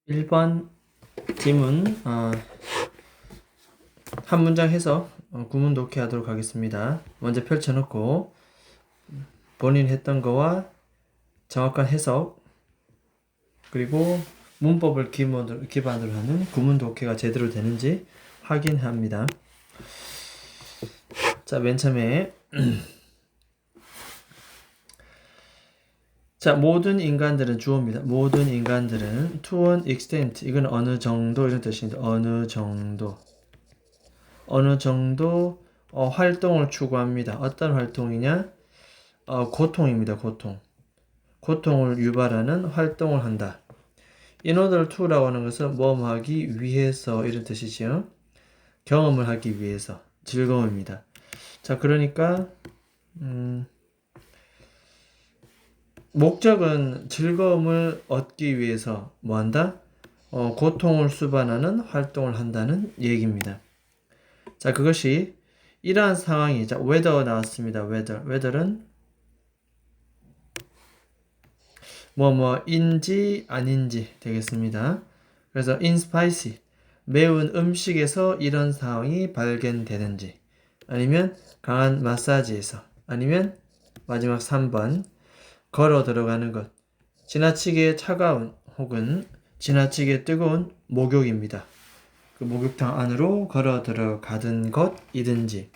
1번 지문 한 문장 해서 구문 독해하도록 하겠습니다. 먼저 펼쳐놓고 본인 했던 거와 정확한 해석 그리고 문법을 기반으로 하는 구문 독해가 제대로 되는지 확인합니다. 자, 맨 처음에 자, 모든 인간들은 주어입니다. 모든 인간들은 to an extent, 이건 어느 정도 이런 뜻입니다. 어느 정도 활동을 추구합니다. 어떤 활동이냐? 고통입니다. 고통을 유발하는 활동을 한다. In order to라고 하는 것은 뭐 하기 위해서 이런 뜻이죠. 경험을 하기 위해서 즐거움입니다. 자, 그러니까 목적은 즐거움을 얻기 위해서 뭐 한다? 고통을 수반하는 활동을 한다는 얘기입니다. 자, 그것이 이러한 상황이, 자, whether 나왔습니다. whether는 뭐뭐인지 아닌지 되겠습니다. 그래서 in spicy, 매운 음식에서 이런 상황이 발견되는지, 아니면 강한 마사지에서, 아니면 마지막 3번 걸어 들어가는 것, 지나치게 차가운 혹은 지나치게 뜨거운 목욕입니다. 그 목욕탕 안으로 걸어 들어가던 것이든지,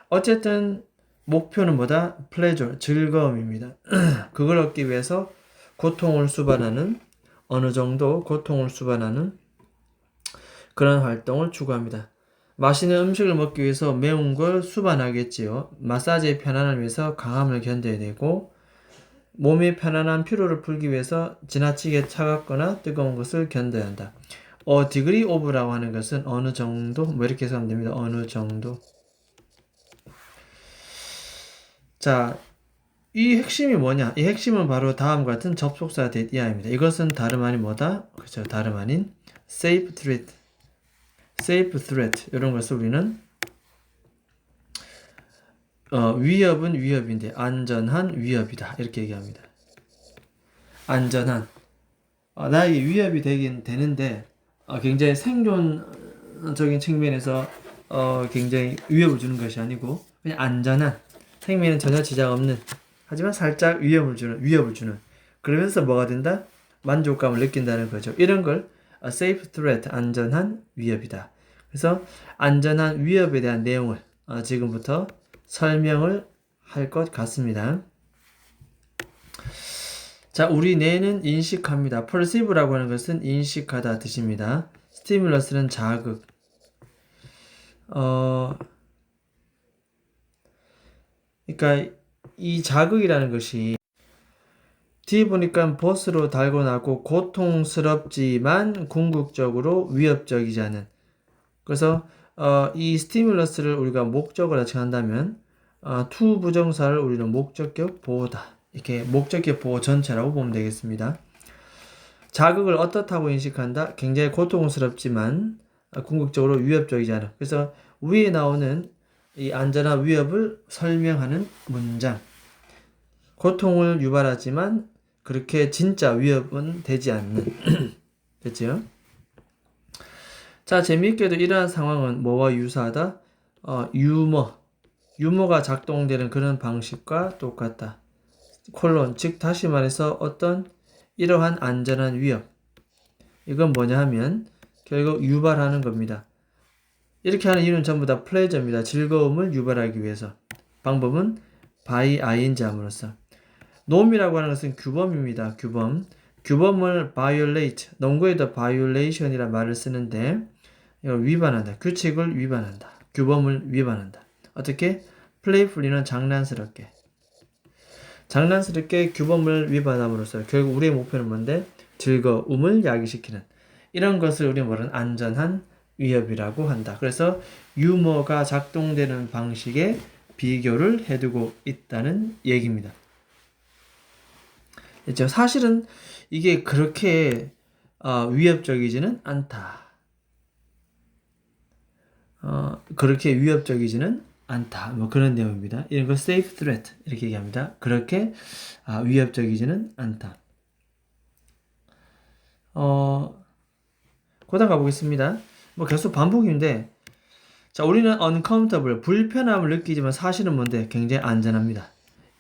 어쨌든 목표는 뭐다? pleasure, 즐거움입니다. 그걸 얻기 위해서 고통을 수반하는, 어느 정도 고통을 수반하는 그런 활동을 추구합니다. 맛있는 음식을 먹기 위해서 매운 걸 수반하겠지요. 마사지의 편안함을 위해서 강함을 견뎌야 되고, 몸의 편안한 피로를 풀기 위해서 지나치게 차갑거나 뜨거운 것을 견뎌야 한다. degree of라고 하는 것은 어느 정도, 뭐 이렇게 해석하면 됩니다. 어느 정도. 자, 이 핵심이 뭐냐? 이 핵심은 바로 다음과 같은 접속사 대이하입니다. 이것은 다름 아닌 뭐다? 그렇죠. 다름 아닌 safe threat, 이런 것을 우리는 위협은 위협인데 안전한 위협이다 이렇게 얘기합니다. 안전한 나에게 위협이 되긴 되는데 굉장히 생존적인 측면에서 굉장히 위협을 주는 것이 아니고 그냥 안전한, 생명에는 전혀 지장 없는, 하지만 살짝 위협을 주는 그러면서 뭐가 된다? 만족감을 느낀다는 거죠. 이런 걸 safe threat, 안전한 위협이다. 그래서 안전한 위협에 대한 내용을 지금부터 설명을 할 것 같습니다. 자, 우리 뇌는 인식합니다. perceive라고 하는 것은 인식하다 뜻입니다. 스티뮬러스는 자극. 그러니까 이 자극이라는 것이 뒤에 보니까 보스로 달고 나고 고통스럽지만 궁극적으로 위협적이지 않은. 그래서 이 스티뮬러스를 우리가 목적으로 칭한다면 to 부정사를 우리는 목적격 보호다. 이렇게 목적격 보호 전체라고 보면 되겠습니다. 자극을 어떻다고 인식한다? 굉장히 고통스럽지만 궁극적으로 위협적이지 않은. 그래서 위에 나오는 이 안전한 위협을 설명하는 문장. 고통을 유발하지만 그렇게 진짜 위협은 되지 않는. 됐죠? 자, 재미있게도 이러한 상황은 뭐와 유사하다? 유머가 작동되는 그런 방식과 똑같다. 즉 다시 말해서 어떤 이러한 안전한 위협, 이건 뭐냐 하면 결국 유발하는 겁니다. 이렇게 하는 이유는 전부 다 플레저입니다. 즐거움을 유발하기 위해서. 방법은 by ing 함으로써. 놈이라고 하는 것은 규범입니다. 규범을 violate, 농구에도 violation이라는 말을 쓰는데 이걸 위반한다. 규칙을 위반한다. 규범을 위반한다. 어떻게? playfully는 장난스럽게 규범을 위반함으로써 결국 우리의 목표는 뭔데? 즐거움을 야기시키는 이런 것을 우리는 뭐라는 안전한 위협이라고 한다. 그래서 유머가 작동되는 방식에 비교를 해두고 있다는 얘기입니다. 그렇죠? 사실은 이게 그렇게 위협적이지는 않다. 그렇게 위협적이지는 않다. 뭐 그런 내용입니다. 이런 거 safe threat 이렇게 얘기합니다. 그렇게 위협적이지는 않다. 고단 가보겠습니다. 뭐 계속 반복인데, 자, 우리는 uncomfortable, 불편함을 느끼지만 사실은 뭔데? 굉장히 안전합니다.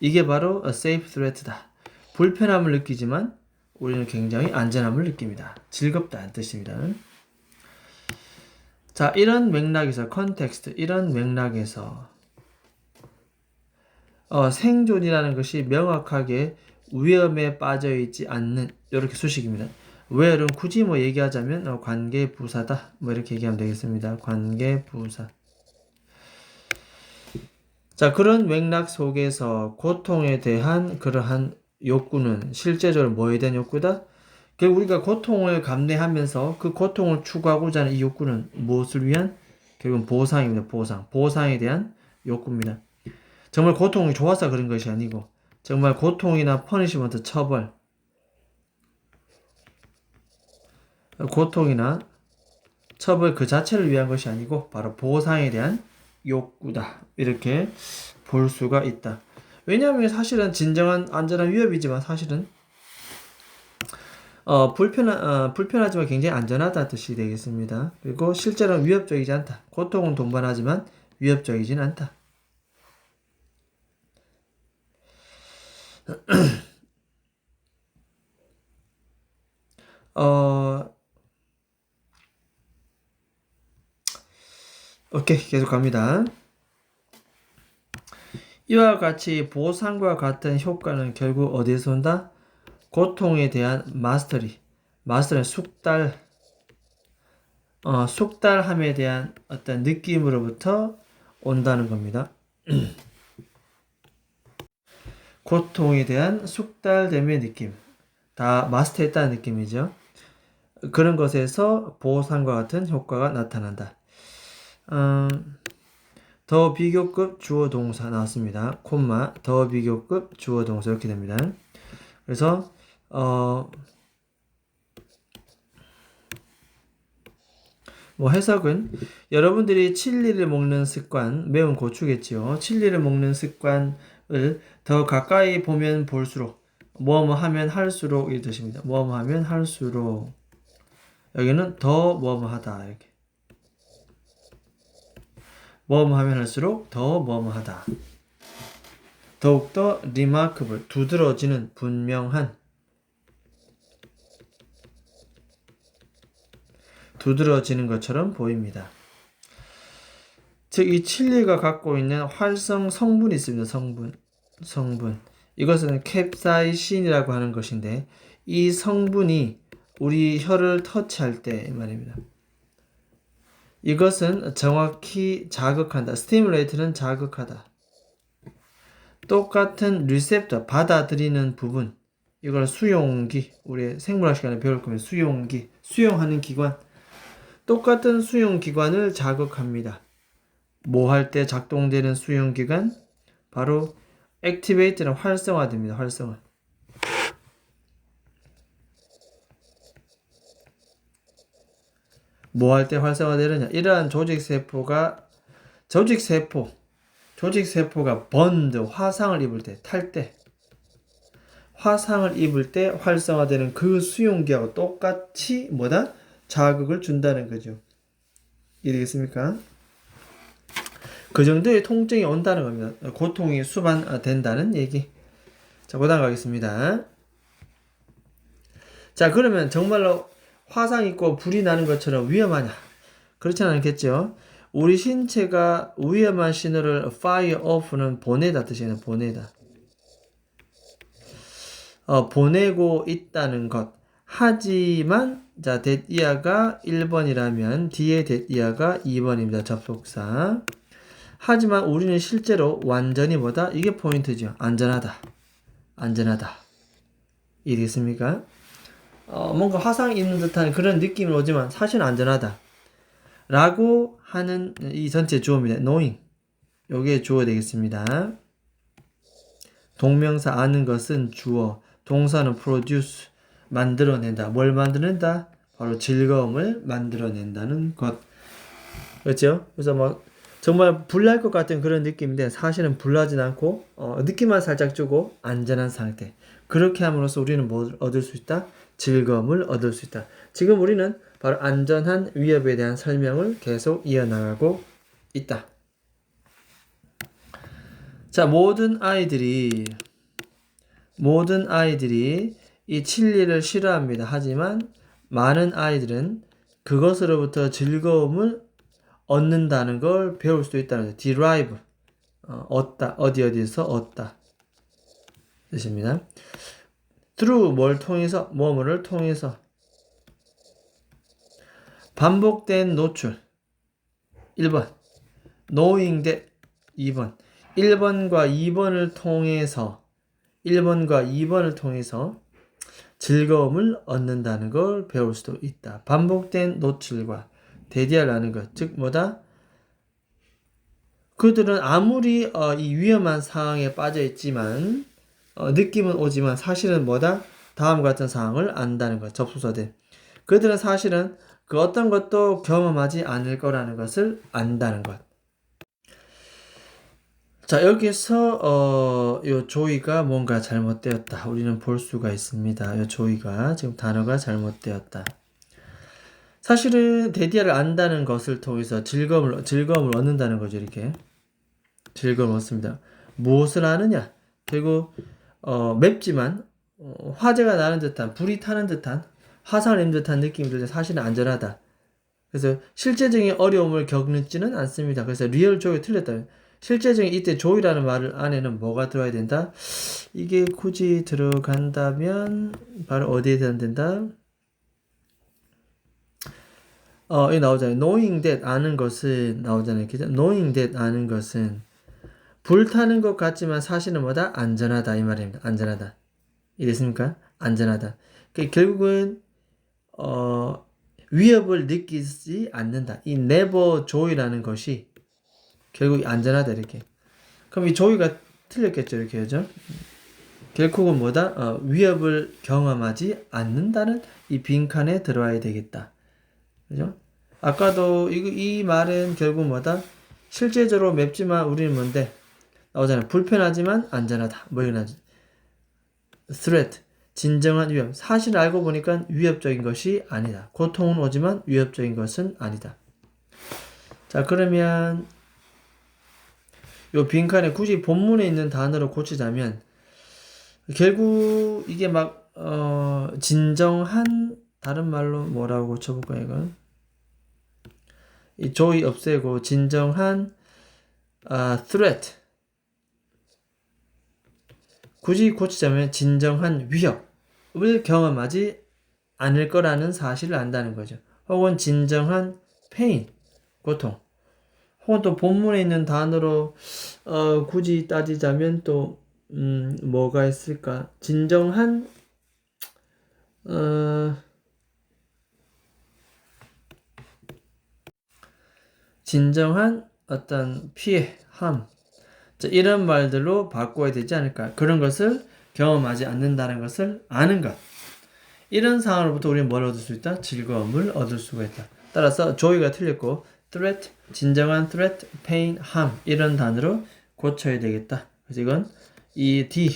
이게 바로 a safe threat다. 불편함을 느끼지만 우리는 굉장히 안전함을 느낍니다. 즐겁다는 뜻입니다. 자, 이런 맥락에서 컨텍스트, 이런 맥락에서 생존이라는 것이 명확하게 위험에 빠져 있지 않는 이렇게 수식입니다. where는 굳이 뭐 얘기하자면 관계부사다. 뭐 이렇게 얘기하면 되겠습니다. 관계부사. 자, 그런 맥락 속에서 고통에 대한 그러한 욕구는 실제적으로 뭐에 대한 욕구다? 결국 우리가 고통을 감내하면서 그 고통을 추구하고자 하는 이 욕구는 무엇을 위한? 결국은 보상입니다. 보상. 보상에 대한 욕구입니다. 정말 고통이 좋아서 그런 것이 아니고 정말 고통이나 퍼니시먼트, 처벌, 고통이나 처벌 그 자체를 위한 것이 아니고 바로 보상에 대한 욕구다. 이렇게 볼 수가 있다. 왜냐하면 사실은 진정한 안전한 위협이지만 사실은 불편하지만 굉장히 안전하다 뜻이 되겠습니다. 그리고 실제로는 위협적이지 않다. 고통은 동반하지만 위협적이진 않다. 오케이, 계속 갑니다. 이와 같이 보상과 같은 효과는 결국 어디에서 온다? 고통에 대한 마스터리. 마스터는 숙달함에 대한 어떤 느낌으로부터 온다는 겁니다. 고통에 대한 숙달됨의 느낌. 다 마스터했다는 느낌이죠. 그런 것에서 보상과 같은 효과가 나타난다. 더 비교급 주어 동사 나왔습니다. 콤마 더 비교급 주어 동사 이렇게 됩니다. 그래서 뭐 해석은 여러분들이 칠리를 먹는 습관, 매운 고추겠지요. 칠리를 먹는 습관을 더 가까이 보면 볼수록 뭐뭐 하면 할수록 이 뜻입니다. 뭐뭐 하면 할수록 여기는 더 뭐뭐 하다 이렇게 뭐뭐 하면 할수록 더 뭐뭐 하다. 더욱더 remarkable, 두드러지는, 분명한, 두드러지는 것처럼 보입니다. 즉, 이 칠리가 갖고 있는 활성 성분이 있습니다. 성분. 이것은 캡사이신이라고 하는 것인데, 이 성분이 우리 혀를 터치할 때 말입니다. 이것은 정확히 자극한다. 스티뮬레이트는 자극하다. 똑같은 리셉터, 받아들이는 부분. 이걸 수용기, 우리 생물학 시간에 배울 거면 수용기, 수용하는 기관. 똑같은 수용기관을 자극합니다. 뭐 할 때 작동되는 수용기관? 바로 액티베이트는 활성화됩니다. 활성화. 뭐 할 때 활성화되느냐? 이러한 조직세포가 번드, 화상을 입을 때, 탈 때, 화상을 입을 때 활성화되는 그 수용기하고 똑같이 뭐다? 자극을 준다는 거죠. 이해되겠습니까? 그 정도의 통증이 온다는 겁니다. 고통이 수반된다는 얘기. 자, 고단 가겠습니다. 자, 그러면 정말로 화상 입고 불이 나는 것처럼 위험하냐? 그렇지는 않겠죠. 우리 신체가 위험한 신호를 fire off는 보내다 뜻이에요. 보내다. 보내고 있다는 것. 하지만 자, that-ia가 1번이라면 뒤에 that-ia가 2번입니다. 접속사. 하지만 우리는 실제로 완전히 뭐다? 이게 포인트죠. 안전하다. 이해되겠습니까? 뭔가 화상 입는 듯한 그런 느낌이 오지만 사실은 안전하다. 라고 하는 이 전체 주어입니다. knowing. 요게 주어 되겠습니다. 동명사 아는 것은 주어. 동사는 produce. 만들어낸다. 뭘 만들어낸다? 바로 즐거움을 만들어낸다는 것. 그렇죠? 그래서 뭐 정말 불날 것 같은 그런 느낌인데 사실은 불나진 않고 느낌만 살짝 주고 안전한 상태. 그렇게 함으로써 우리는 뭘 얻을 수 있다? 즐거움을 얻을 수 있다. 지금 우리는 바로 안전한 위협에 대한 설명을 계속 이어나가고 있다. 자, 모든 아이들이 이 칠리를 싫어합니다. 하지만 많은 아이들은 그것으로부터 즐거움을 얻는다는 걸 배울 수도 있다는 거죠. derive, 얻다, 어디에서 얻다 뜻입니다. through, 뭘 통해서, 뭐뭐를 통해서. 반복된 노출 1번, knowing that 2번, 1번과 2번을 통해서 즐거움을 얻는다는 걸 배울 수도 있다. 반복된 노출과 대디하라는 것, 즉 뭐다? 그들은 아무리 이 위험한 상황에 빠져 있지만 느낌은 오지만 사실은 뭐다? 다음과 같은 상황을 안다는 것, 접수사들. 그들은 사실은 그 어떤 것도 경험하지 않을 거라는 것을 안다는 것. 자, 여기서 요 조이가 뭔가 잘못되었다. 우리는 볼 수가 있습니다. 요 조이가 지금 단어가 잘못되었다. 사실은 데디아를 안다는 것을 통해서 즐거움을 얻는다는 거죠. 이렇게 즐거움을 얻습니다. 무엇을 아느냐? 결국 맵지만 화재가 나는 듯한, 불이 타는 듯한, 화상을 입는 듯한 느낌이 들 때 사실은 안전하다. 그래서 실제적인 어려움을 겪지는 않습니다. 그래서 리얼 조이 틀렸다. 실제적인 이때 조이라는 말 안에는 뭐가 들어야 된다? 이게 굳이 들어간다면 바로 어디에 된다? 여기 나오잖아요. knowing that 아는 것은 나오잖아요. 그죠? knowing that 아는 것은 불타는 것 같지만 사실은 뭐다? 안전하다 이 말입니다. 안전하다. 이랬습니까? 안전하다. 결국은 위협을 느끼지 않는다. 이 never joy라는 것이 결국 안전하다 이렇게. 그럼 이 조이가 틀렸겠죠 이렇게 그죠? 결국은 뭐다? 위협을 경험하지 않는다는 이 빈칸에 들어와야 되겠다. 그죠? 아까도 이 말은 결국 뭐다? 실제적으로 맵지만 우리는 뭔데? 나오잖아요. 불편하지만 안전하다. 뭐 이런 threat, 진정한 위협. 사실 알고 보니까 위협적인 것이 아니다. 고통은 오지만 위협적인 것은 아니다. 자, 그러면 요 빈칸에 굳이 본문에 있는 단어로 고치자면 결국 이게 막 진정한 다른 말로 뭐라고 고쳐볼까요 이건? 이 조이 없애고 진정한 threat 굳이 고치자면 진정한 위협을 경험하지 않을 거라는 사실을 안다는 거죠. 혹은 진정한 pain, 고통. 혹은 또 본문에 있는 단어로 굳이 따지자면 또 뭐가 있을까? 진정한 어떤 피해, 함. 자, 이런 말들로 바꿔야 되지 않을까? 그런 것을 경험하지 않는다는 것을 아는 것. 이런 상황으로부터 우리는 뭘 얻을 수 있다? 즐거움을 얻을 수가 있다. 따라서 조이가 틀렸고 threat, 진정한 threat, pain, harm 이런 단어로 고쳐야 되겠다. 그래서 이건 이 D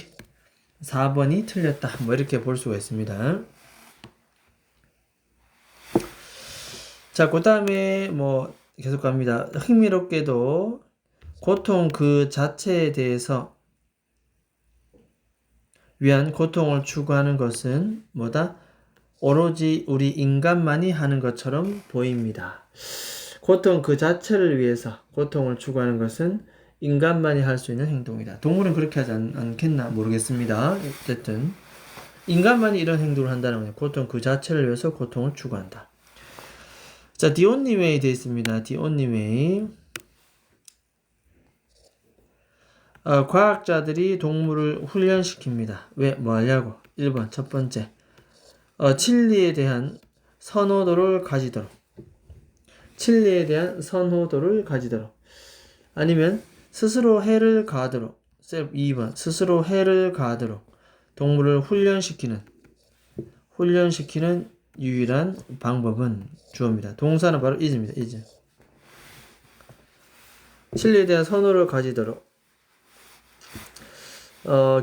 4번이 틀렸다. 뭐 이렇게 볼 수가 있습니다. 자, 그 다음에 뭐 계속 갑니다. 흥미롭게도 고통 그 자체에 대해서 위한 고통을 추구하는 것은 뭐다? 오로지 우리 인간만이 하는 것처럼 보입니다. 고통 그 자체를 위해서 고통을 추구하는 것은 인간만이 할 수 있는 행동이다. 동물은 그렇게 하지 않겠나 모르겠습니다. 어쨌든 인간만이 이런 행동을 한다는 거예요. 고통 그 자체를 위해서 고통을 추구한다. 자, the only way 되어 있습니다. the only way. 과학자들이 동물을 훈련시킵니다. 왜? 뭐 하려고? 1번 첫 번째 진리에 대한 선호도를 가지도록 아니면 스스로 해를 가하도록 2번 스스로 해를 가하도록 동물을 훈련시키는 유일한 방법은 주어입니다. 동사는 바로 is입니다. is. 진리에 대한 선호를 가지도록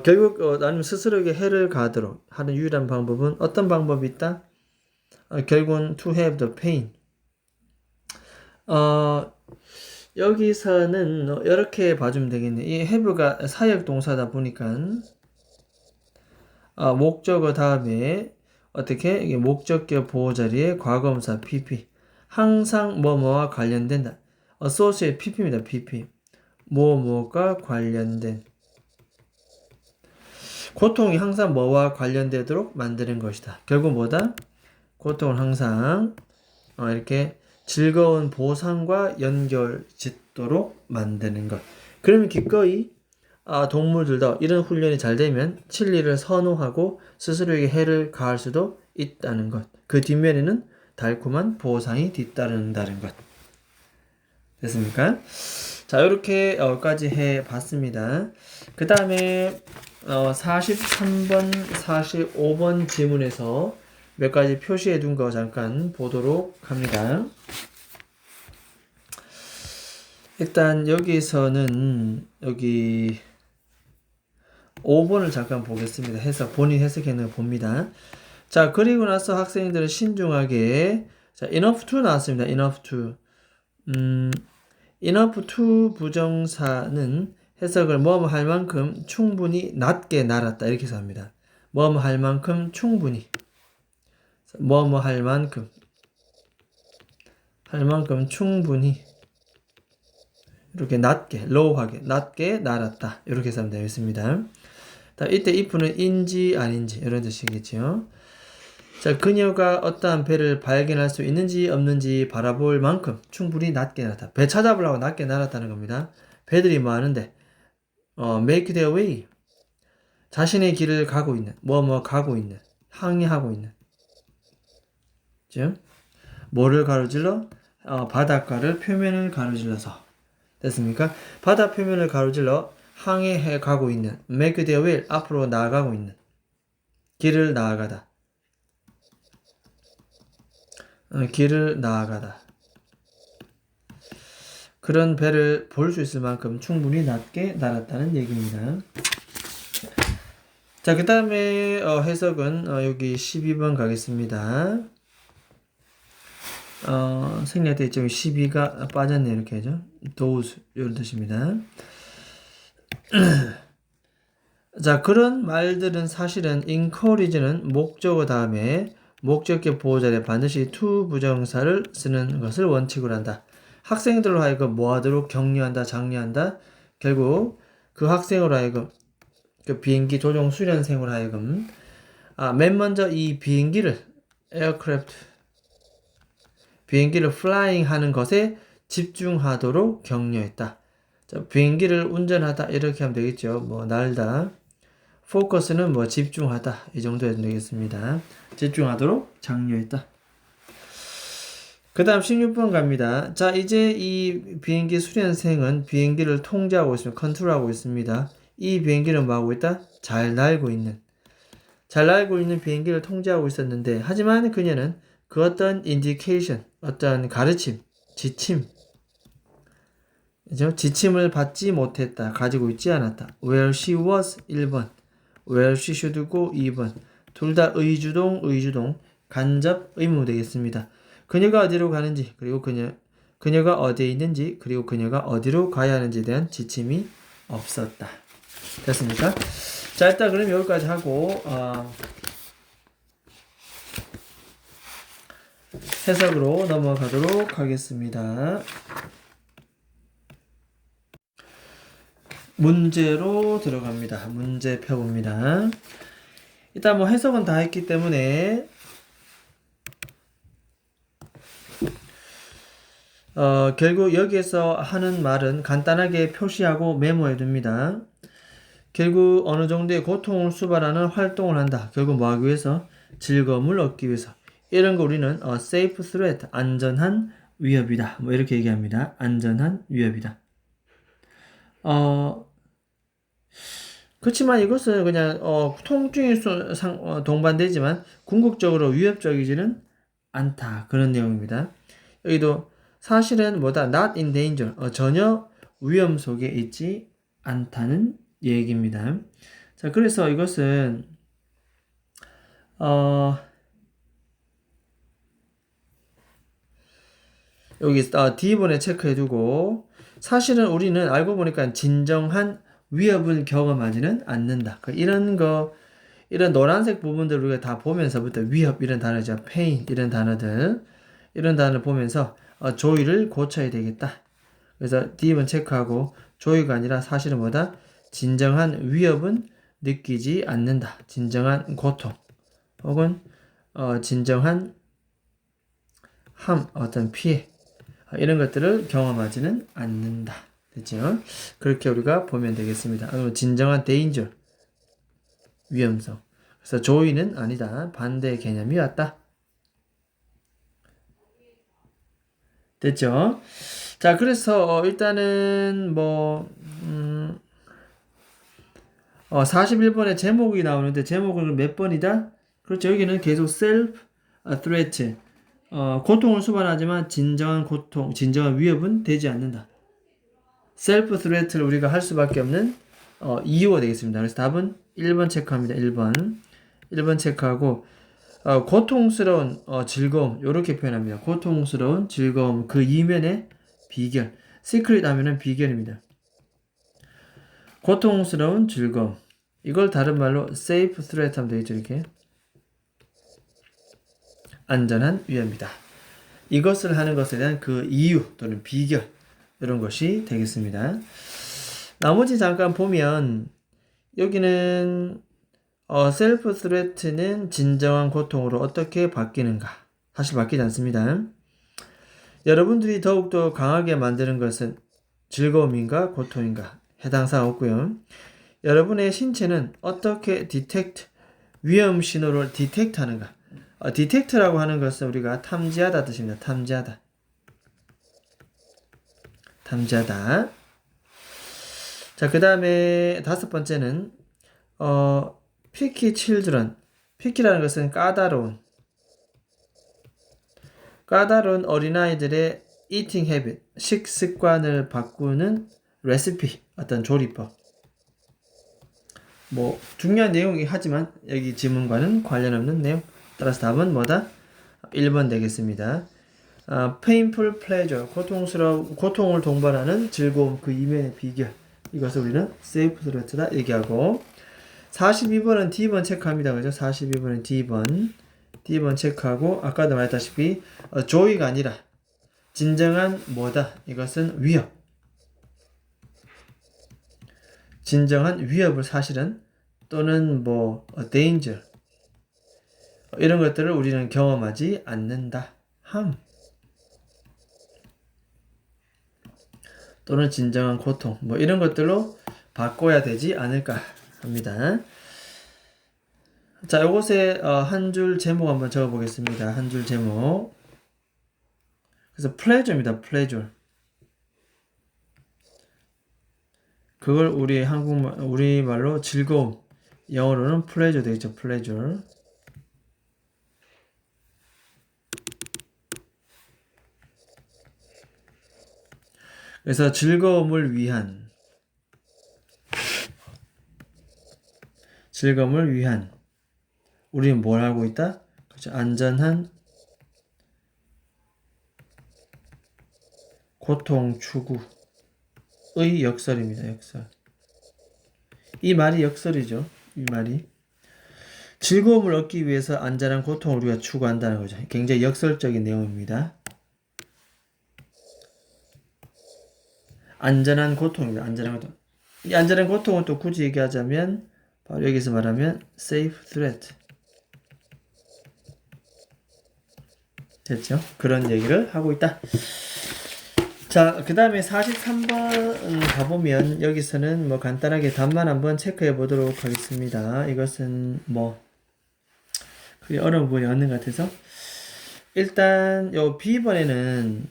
결국 나는 스스로에게 해를 가하도록 하는 유일한 방법은 어떤 방법이 있다? 결국은 to have the pain. 여기서는 이렇게 봐주면 되겠네. 이 have가 사역 동사다 보니까 목적어 다음에 어떻게 이게 목적격 보호 자리에 과거분사 pp 항상 뭐뭐와 관련된다. associate pp입니다. pp 뭐뭐가 관련된 고통이 항상 뭐와 관련되도록 만드는 것이다. 결국 뭐다? 고통을 항상 이렇게 즐거운 보상과 연결짓도록 만드는 것. 그러면 기꺼이 동물들도 이런 훈련이 잘 되면 진리를 선호하고 스스로에게 해를 가할 수도 있다는 것. 그 뒷면에는 달콤한 보상이 뒤따른다는 것. 됐습니까? 자, 이렇게 까지 해봤습니다. 그 다음에 43번, 45번 지문에서 몇 가지 표시해 둔 거 잠깐 보도록 합니다. 일단 여기서는 여기 5번을 잠깐 보겠습니다. 본인 해석해는 봅니다. 자, 그리고 나서 학생들은 신중하게 자, enough to 나왔습니다. enough to. enough to 부정사는 해석을 뭐뭐 할 만큼 충분히 낮게 날았다. 이렇게 해서 합니다. 뭐뭐 할 만큼 충분히. 뭐뭐 할 만큼 충분히 이렇게 낮게, low하게, 낮게 날았다. 이렇게 해서 하면 되겠습니다. 이때 if는 인지 아닌지 이런 뜻이겠죠. 자, 그녀가 어떠한 배를 발견할 수 있는지 없는지 바라볼 만큼 충분히 낮게 날았다. 배 찾아보려고 낮게 날았다는 겁니다. 배들이 많은데 make their way 자신의 길을 가고 있는 가고 있는 항해하고 있는 즉 뭐를 가로질러? 바닷가를 표면을 가로질러서 됐습니까? 바다 표면을 가로질러 항해해 가고 있는 make their way 앞으로 나아가고 있는 길을 나아가다 길을 나아가다 그런 배를 볼 수 있을 만큼 충분히 낮게 날았다는 얘기입니다. 자, 그 다음에 해석은 여기 12번 가겠습니다. 생략 대점이 12가 빠졌네 이렇게 하죠. those 이런 뜻입니다. 자, 그런 말들은 사실은 encourage는 목적어 다음에 목적격 보호자리에 반드시 to 부정사를 쓰는 것을 원칙으로 한다. 학생들로 하여금 뭐하도록 격려한다, 장려한다. 결국 그 학생으로 하여금 그 비행기 조종 수련생으로 하여금 맨 먼저 이 비행기를 aircraft 비행기를 flying 하는 것에 집중하도록 격려했다. 자, 비행기를 운전하다 이렇게 하면 되겠죠. 날다. 포커스는 집중하다 이 정도 해도 되겠습니다. 집중하도록 장려했다. 그 다음 16번 갑니다. 자, 이제 이 비행기 수련생은 비행기를 통제하고 있습니다. 컨트롤하고 있습니다. 이 비행기는 뭐하고 있다? 잘 날고 있는 비행기를 통제하고 있었는데 하지만 그녀는 그 어떤 인디케이션, 어떤 가르침, 지침을 받지 못했다. 가지고 있지 않았다. Where she was 1번, Where she should go 2번. 둘 다 의주동, 간접 의무 되겠습니다. 그녀가 어디로 가는지, 그리고 그녀가 어디에 있는지, 그리고 그녀가 어디로 가야 하는지에 대한 지침이 없었다. 됐습니까? 자, 일단 그럼 여기까지 하고 해석으로 넘어가도록 하겠습니다. 문제로 들어갑니다. 문제 펴봅니다. 일단 해석은 다 했기 때문에 결국 여기에서 하는 말은 간단하게 표시하고 메모해 둡니다. 결국 어느 정도의 고통을 수반하는 활동을 한다. 결국 뭐 하기 위해서? 즐거움을 얻기 위해서. 이런 거 우리는 safe threat, 안전한 위협이다. 이렇게 얘기합니다. 안전한 위협이다. 그렇지만 이것은 그냥 통중에 동반되지만 궁극적으로 위협적이지는 않다. 그런 내용입니다. 여기도 사실은 not in danger, 전혀 위험 속에 있지 않다는 얘기입니다. 자, 그래서 이것은 여기 D번에 체크해두고 사실은 우리는 알고 보니까 진정한 위협을 경험하지는 않는다. 이런 노란색 부분들 우리가 다 보면서부터 위협 이런 단어죠. pain 이런 단어를 보면서 조이를 고쳐야 되겠다. 그래서 D번 체크하고 조이가 아니라 사실은 뭐다? 진정한 위협은 느끼지 않는다. 진정한 고통 혹은 진정한 어떤 피해 이런 것들을 경험하지는 않는다. 됐죠? 그렇게 우리가 보면 되겠습니다. 진정한 danger, 위험성. 그래서 joy는 아니다. 반대 개념이 왔다. 됐죠? 자, 그래서 일단은 41번에 제목이 나오는데 제목은 몇 번이다? 그렇죠. 여기는 계속 self threat. 고통을 수반하지만 진정한 고통, 진정한 위협은 되지 않는다. self threat를 우리가 할 수밖에 없는 이유가 되겠습니다. 그래서 답은 1번 체크합니다. 1번 체크하고 고통스러운 즐거움 이렇게 표현합니다. 고통스러운 즐거움 그 이면의 비결. 시크릿 하면은 비결입니다. 고통스러운 즐거움. 이걸 다른 말로 safe threat 하면 되겠죠. 이렇게. 안전한 위험이다. 이것을 하는 것에 대한 그 이유 또는 비결 이런 것이 되겠습니다. 나머지 잠깐 보면 여기는 셀프 스레트는 진정한 고통으로 어떻게 바뀌는가? 사실 바뀌지 않습니다. 여러분들이 더욱더 강하게 만드는 것은 즐거움인가 고통인가? 해당 사항 없고요. 여러분의 신체는 어떻게 위험 신호를 디텍트하는가? 디텍트라고 하는 것은 우리가 탐지하다 뜻입니다. 탐지하다. 자, 그 다음에 5번째는 picky children. picky라는 것은 까다로운 어린아이들의 eating habit, 식습관을 바꾸는 레시피, 어떤 조리법. 중요한 내용이긴 하지만 여기 지문과는 관련 없는 내용. 따라서 답은 뭐다? 1번 되겠습니다. painful pleasure, 고통을 동반하는 즐거움, 그 이면의 비결. 이것을 우리는 safe threat다 얘기하고 42번은 D번 체크합니다. 그죠? 42번은 D번 체크하고 아까도 말했다시피 joy가 아니라 진정한 뭐다? 이것은 위협. 진정한 위협을 사실은 또는 danger 이런 것들을 우리는 경험하지 않는다. 또는 진정한 고통 이런 것들로 바꿔야 되지 않을까 합니다. 자, 요것에 한 줄 제목 한번 적어 보겠습니다. 한 줄 제목. 그래서 pleasure입니다. pleasure. 그걸 우리말로 즐거움. 영어로는 pleasure 되겠죠. pleasure. 그래서 즐거움을 위한 우리는 뭘 하고 있다? 그렇죠. 안전한 고통 추구의 역설입니다. 역설. 이 말이 역설이죠. 이 말이. 즐거움을 얻기 위해서 안전한 고통을 우리가 추구한다는 거죠. 굉장히 역설적인 내용입니다. 안전한 고통입니다. 안전한 고통. 이 안전한 고통은 또 굳이 얘기하자면 바로 여기서 말하면 safe threat. 됐죠? 그런 얘기를 하고 있다. 자, 그 다음에 43번 가보면 여기서는 간단하게 답만 한번 체크해 보도록 하겠습니다. 이것은 그게 어려운 부분이 없는 것 같아서 일단 요 B번에는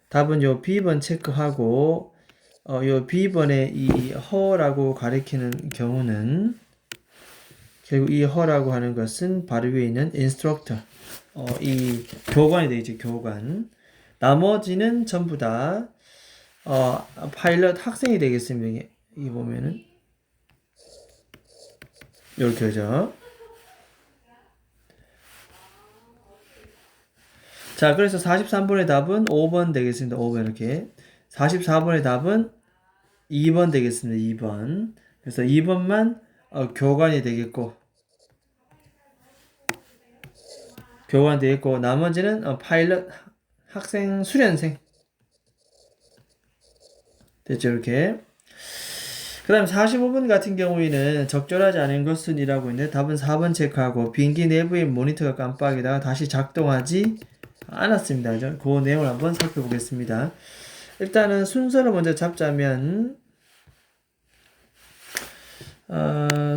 답은 요 B번 체크하고 요 B번에 이 허라고 가리키는 경우는 결국 이 허라고 하는 것은 바로 위에 있는 instructor 이 교관이 되겠죠. 교관. 나머지는 전부 다 파일럿 학생이 되겠습니다. 이 보면은 이렇게 오죠. 자, 그래서 43번의 답은 5번 되겠습니다. 5번 이렇게. 44번의 답은 2번 되겠습니다. 2번. 그래서 2번만 교관이 되겠고, 나머지는 파일럿 학생 수련생. 됐죠, 이렇게. 그 다음 45번 같은 경우에는 적절하지 않은 것은 이라고 있는데 답은 4번 체크하고 비행기 내부의 모니터가 깜빡이다가 다시 작동하지 않았습니다. 그죠? 그 내용을 한번 살펴보겠습니다. 일단은 순서를 먼저 잡자면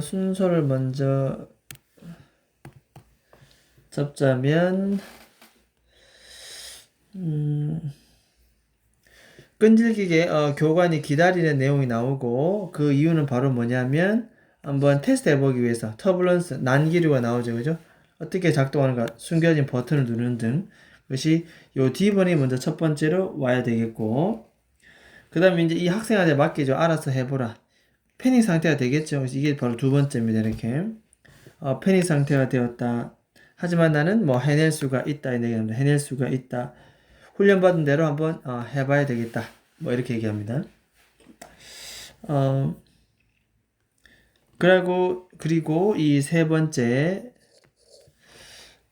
순서를 먼저 잡자면 끈질기게 교관이 기다리는 내용이 나오고 그 이유는 바로 뭐냐면 한번 테스트 해보기 위해서 터블런스, 난기류가 나오죠. 그죠? 어떻게 작동하는가 숨겨진 버튼을 누르는 등 그것이 요 D번이 먼저 첫 번째로 와야 되겠고 그 다음에 이제 이 학생한테 맡기죠. 알아서 해보라. 패닉 상태가 되겠죠. 그래서 이게 바로 두 번째입니다. 이렇게 패닉 상태가 되었다. 하지만 나는 뭐 해낼 수가 있다. 해낼 수가 있다. 훈련받은 대로 한번 해봐야 되겠다. 뭐 이렇게 얘기합니다. 그리고 이 세 번째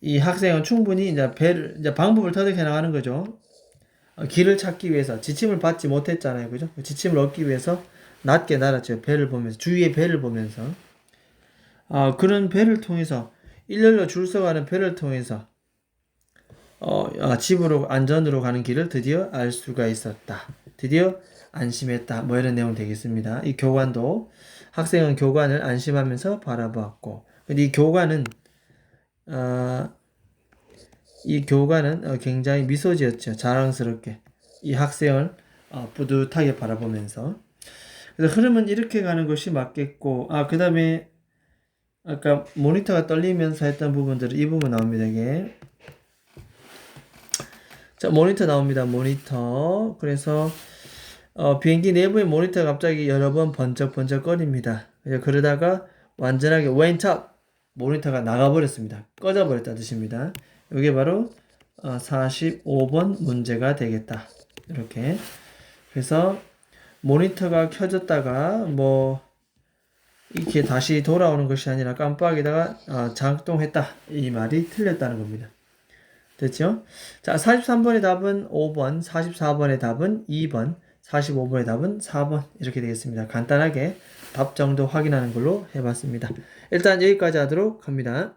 이 학생은 충분히 이제 방법을 터득해 나가는 거죠. 길을 찾기 위해서 지침을 받지 못했잖아요. 그죠? 지침을 얻기 위해서 낮게 날았죠. 배를 보면서 주위의 배를 보면서 그런 배를 통해서 일렬로 줄 서가는 배를 통해서 집으로 안전으로 가는 길을 드디어 알 수가 있었다. 드디어 안심했다. 뭐 이런 내용 되겠습니다. 이 교관도 학생은 교관을 안심하면서 바라보았고, 근데 이 교관은 굉장히 미소 지었죠. 자랑스럽게 이 학생을 뿌듯하게 바라보면서. 그래서 흐름은 이렇게 가는 것이 맞겠고, 그 다음에 아까 모니터가 떨리면서 했던 부분들은 이 부분 나옵니다. 이게. 자, 모니터 나옵니다. 모니터. 그래서 비행기 내부의 모니터가 갑자기 여러 번 번쩍번쩍 거립니다. 그러다가 완전하게 went up 모니터가 나가버렸습니다. 꺼져버렸다는 뜻입니다. 이게 바로 45번 문제가 되겠다. 이렇게. 그래서 모니터가 켜졌다가 뭐 이렇게 다시 돌아오는 것이 아니라 깜빡이다가 작동했다. 이 말이 틀렸다는 겁니다. 됐죠? 자, 43번의 답은 5번, 44번의 답은 2번, 45번의 답은 4번 이렇게 되겠습니다. 간단하게 답 정도 확인하는 걸로 해봤습니다. 일단 여기까지 하도록 합니다.